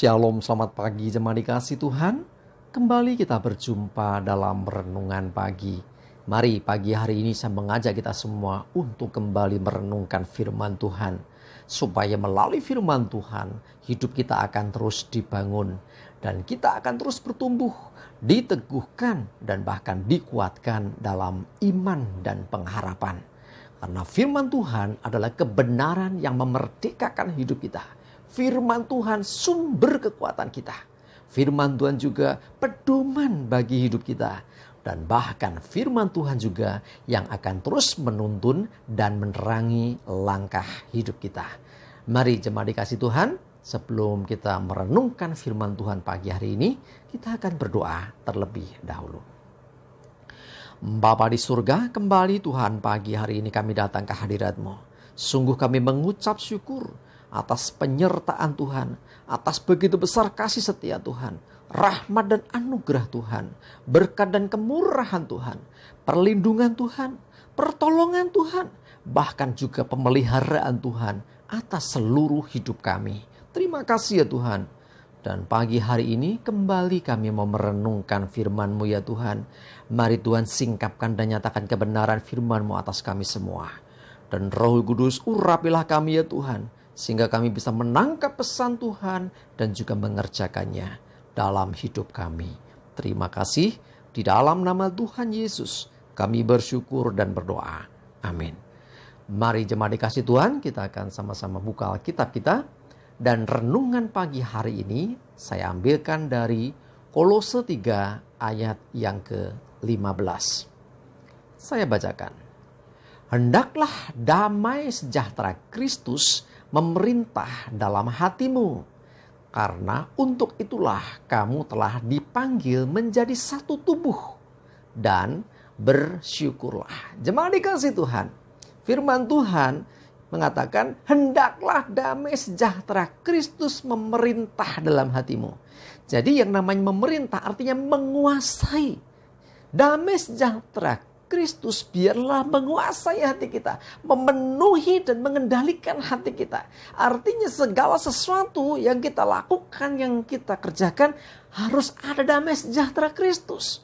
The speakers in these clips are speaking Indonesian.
Shalom, selamat pagi jemaat dikasih Tuhan. Kembali kita berjumpa dalam renungan pagi. Mari pagi hari ini saya mengajak kita semua untuk kembali merenungkan firman Tuhan. Supaya melalui firman Tuhan, hidup kita akan terus dibangun. Dan kita akan terus bertumbuh, diteguhkan dan bahkan dikuatkan dalam iman dan pengharapan. Karena firman Tuhan adalah kebenaran yang memerdekakan hidup kita. Firman Tuhan sumber kekuatan kita. Firman Tuhan juga pedoman bagi hidup kita. Dan bahkan firman Tuhan juga yang akan terus menuntun dan menerangi langkah hidup kita. Mari jemaat dikasih Tuhan, sebelum kita merenungkan firman Tuhan pagi hari ini, kita akan berdoa terlebih dahulu. Bapa di surga, kembali Tuhan pagi hari ini kami datang ke hadirat-Mu. Sungguh kami mengucap syukur atas penyertaan Tuhan, atas begitu besar kasih setia Tuhan, rahmat dan anugerah Tuhan, berkat dan kemurahan Tuhan, perlindungan Tuhan, pertolongan Tuhan, bahkan juga pemeliharaan Tuhan atas seluruh hidup kami. Terima kasih ya Tuhan. Dan pagi hari ini kembali kami mau merenungkan firman-Mu ya Tuhan. Mari Tuhan singkapkan dan nyatakan kebenaran firman-Mu atas kami semua. Dan Roh Kudus urapilah kami ya Tuhan, sehingga kami bisa menangkap pesan Tuhan dan juga mengerjakannya dalam hidup kami. Terima kasih, di dalam nama Tuhan Yesus kami bersyukur dan berdoa. Amin. Mari jemaat dikasih Tuhan, kita akan sama-sama buka Alkitab kita. Dan renungan pagi hari ini saya ambilkan dari Kolose 3 ayat yang ke-15. Saya bacakan. Hendaklah damai sejahtera Kristus memerintah dalam hatimu. Karena untuk itulah kamu telah dipanggil menjadi satu tubuh. Dan bersyukurlah. Jemaat dikasih Tuhan, firman Tuhan mengatakan hendaklah damai sejahtera Kristus memerintah dalam hatimu. Jadi yang namanya memerintah artinya menguasai. Damai sejahtera Kristus biarlah menguasai hati kita, memenuhi dan mengendalikan hati kita. Artinya segala sesuatu yang kita lakukan, yang kita kerjakan harus ada damai sejahtera Kristus.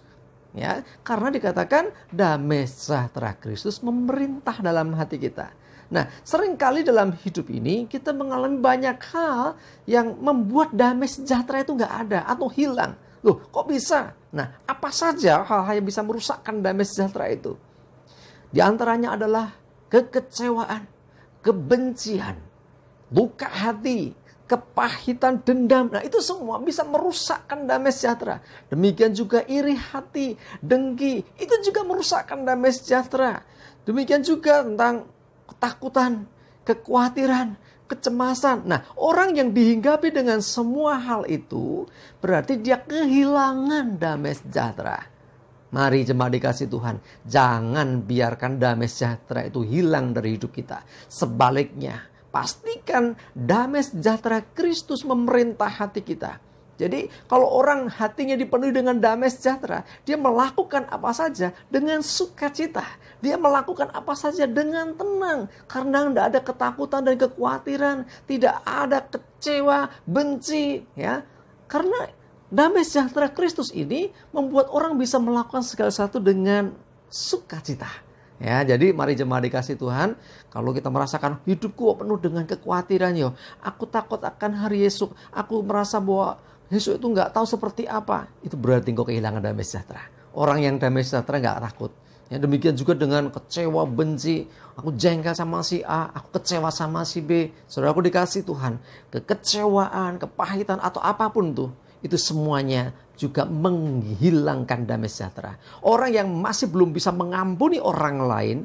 Ya, karena dikatakan damai sejahtera Kristus memerintah dalam hati kita. Nah, seringkali dalam hidup ini kita mengalami banyak hal yang membuat damai sejahtera itu nggak ada atau hilang. Loh, kok bisa? Nah, apa saja hal-hal yang bisa merusakkan damai sejahtera itu? Di antaranya adalah kekecewaan, kebencian, luka hati, kepahitan, dendam. Nah, itu semua bisa merusakkan damai sejahtera. Demikian juga iri hati, dengki, itu juga merusakkan damai sejahtera. Demikian juga tentang ketakutan, kekhawatiran, kecemasan. Nah, orang yang dihinggapi dengan semua hal itu berarti dia kehilangan damai sejahtera. Mari jemaat dikasih Tuhan, jangan biarkan damai sejahtera itu hilang dari hidup kita. Sebaliknya, pastikan damai sejahtera Kristus memerintah hati kita. Jadi kalau orang hatinya dipenuhi dengan damai sejahtera, dia melakukan apa saja dengan sukacita. Dia melakukan apa saja dengan tenang. Karena tidak ada ketakutan dan kekhawatiran. Tidak ada kecewa, benci. Ya. Karena damai sejahtera Kristus ini membuat orang bisa melakukan segala sesuatu dengan sukacita. Ya, jadi mari jemaat dikasih Tuhan, kalau kita merasakan hidupku penuh dengan kekhawatiran, yo, aku takut akan hari esok, aku merasa bahwa esok itu nggak tahu seperti apa, itu berarti engkau kehilangan damai sejahtera. Orang yang damai sejahtera nggak takut. Ya, demikian juga dengan kecewa, benci, aku jengkel sama si A, aku kecewa sama si B. Saudaraku dikasih Tuhan, kekecewaan, kepahitan atau apapun tuh, itu semuanya juga menghilangkan damai sejahtera. Orang yang masih belum bisa mengampuni orang lain,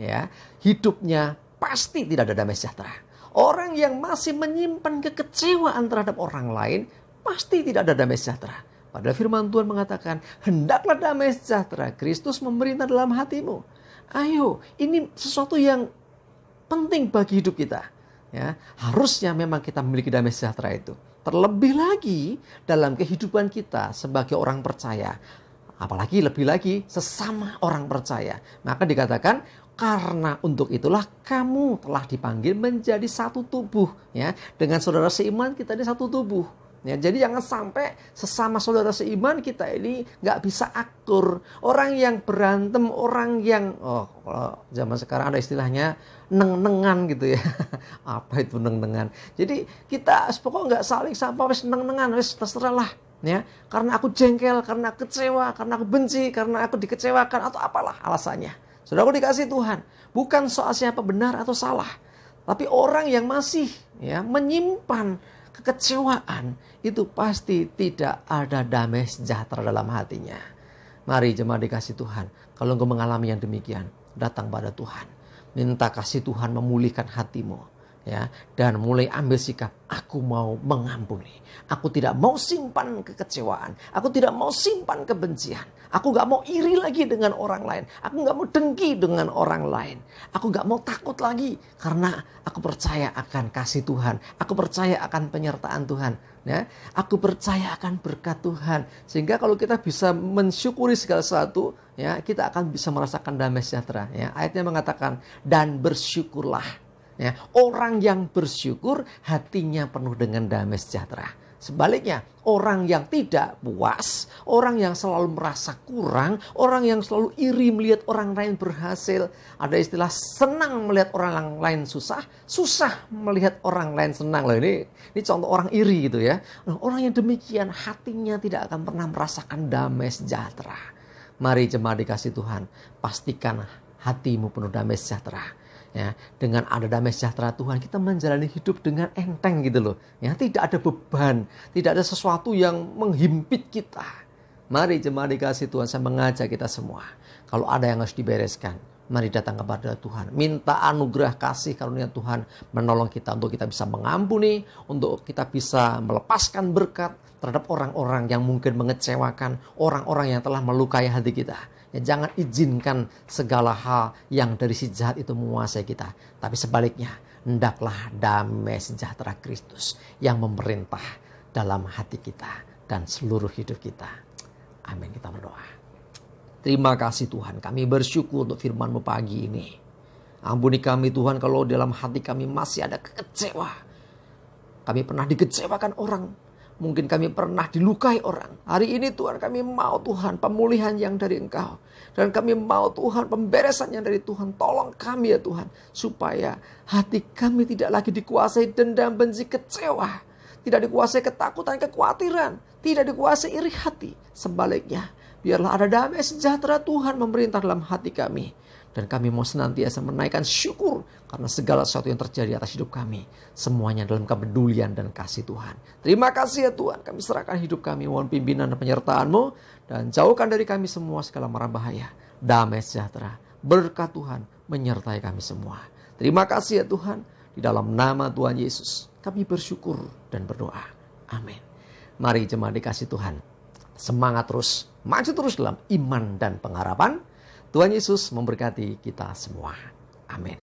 ya, hidupnya pasti tidak ada damai sejahtera. Orang yang masih menyimpan kekecewaan terhadap orang lain, pasti tidak ada damai sejahtera. Padahal firman Tuhan mengatakan, hendaklah damai sejahtera Kristus memerintah dalam hatimu. Ayo, ini sesuatu yang penting bagi hidup kita. Ya, harusnya memang kita memiliki damai sejahtera itu. Terlebih lagi dalam kehidupan kita sebagai orang percaya. Apalagi lebih lagi sesama orang percaya. Maka dikatakan, karena untuk itulah kamu telah dipanggil menjadi satu tubuh. Ya, dengan saudara seiman kita ini satu tubuh. Ya, jadi jangan sampai sesama saudara seiman kita ini nggak bisa akur. Orang yang berantem, orang yang kalau zaman sekarang ada istilahnya neng-nengan gitu ya. Apa itu neng-nengan? Jadi kita pokoknya nggak saling sapa, wes neng-nengan, wes terserah lah. Ya, karena aku jengkel, karena aku kecewa, karena aku benci, karena aku dikecewakan atau apalah alasannya. Saudaraku dikasih Tuhan, bukan soal siapa benar atau salah, tapi orang yang masih menyimpan kekecewaan itu pasti tidak ada damai sejahtera dalam hatinya. Mari jemaat dikasih Tuhan, kalau engkau mengalami yang demikian, datang pada Tuhan, minta kasih Tuhan memulihkan hatimu. Ya, dan mulai ambil sikap, aku mau mengampuni. Aku tidak mau simpan kekecewaan. Aku tidak mau simpan kebencian. Aku gak mau iri lagi dengan orang lain. Aku gak mau dengki dengan orang lain. Aku gak mau takut lagi. Karena aku percaya akan kasih Tuhan. Aku percaya akan penyertaan Tuhan. Ya, aku percaya akan berkat Tuhan. Sehingga kalau kita bisa mensyukuri segala sesuatu, ya, kita akan bisa merasakan damai sejahtera. Ya, ayatnya mengatakan, dan bersyukurlah. Ya, orang yang bersyukur hatinya penuh dengan damai sejahtera. Sebaliknya, orang yang tidak puas, orang yang selalu merasa kurang, orang yang selalu iri melihat orang lain berhasil. Ada istilah senang melihat orang lain susah, susah melihat orang lain senang. Loh, ini contoh orang iri gitu ya. Nah, orang yang demikian hatinya tidak akan pernah merasakan damai sejahtera. Mari jemaat dikasih Tuhan, pastikan hatimu penuh damai sejahtera. Ya, dengan ada damai sejahtera Tuhan, kita menjalani hidup dengan enteng gitu loh. Ya, tidak ada beban, tidak ada sesuatu yang menghimpit kita. Mari jemaat dikasih Tuhan, saya mengajak kita semua. Kalau ada yang harus dibereskan, mari datang kepada Tuhan. Minta anugerah kasih karunia Tuhan menolong kita untuk kita bisa mengampuni, untuk kita bisa melepaskan berkat terhadap orang-orang yang mungkin mengecewakan, orang-orang yang telah melukai hati kita. Ya, jangan izinkan segala hal yang dari si jahat itu menguasai kita. Tapi sebaliknya, hendaklah damai sejahtera Kristus yang memerintah dalam hati kita dan seluruh hidup kita. Amin, kita berdoa. Terima kasih Tuhan, kami bersyukur untuk firman-Mu pagi ini. Ampuni kami Tuhan kalau dalam hati kami masih ada kecewa. Kami pernah dikecewakan orang. Mungkin kami pernah dilukai orang. Hari ini Tuhan kami mau Tuhan pemulihan yang dari Engkau. Dan kami mau Tuhan pemberesan yang dari Tuhan. Tolong kami ya Tuhan. Supaya hati kami tidak lagi dikuasai dendam, benci, kecewa. Tidak dikuasai ketakutan, kekhawatiran. Tidak dikuasai iri hati. Sebaliknya, biarlah ada damai sejahtera Tuhan memerintah dalam hati kami. Dan kami mau senantiasa menaikkan syukur karena segala sesuatu yang terjadi atas hidup kami. Semuanya dalam kepedulian dan kasih Tuhan. Terima kasih ya Tuhan. Kami serahkan hidup kami. Mohon pimpinan dan penyertaan-Mu. Dan jauhkan dari kami semua segala mara bahaya. Damai sejahtera. Berkat Tuhan menyertai kami semua. Terima kasih ya Tuhan. Di dalam nama Tuhan Yesus. Kami bersyukur dan berdoa. Amin. Mari jemaat dikasih Tuhan. Semangat terus. Maju terus dalam iman dan pengharapan. Tuhan Yesus memberkati kita semua. Amin.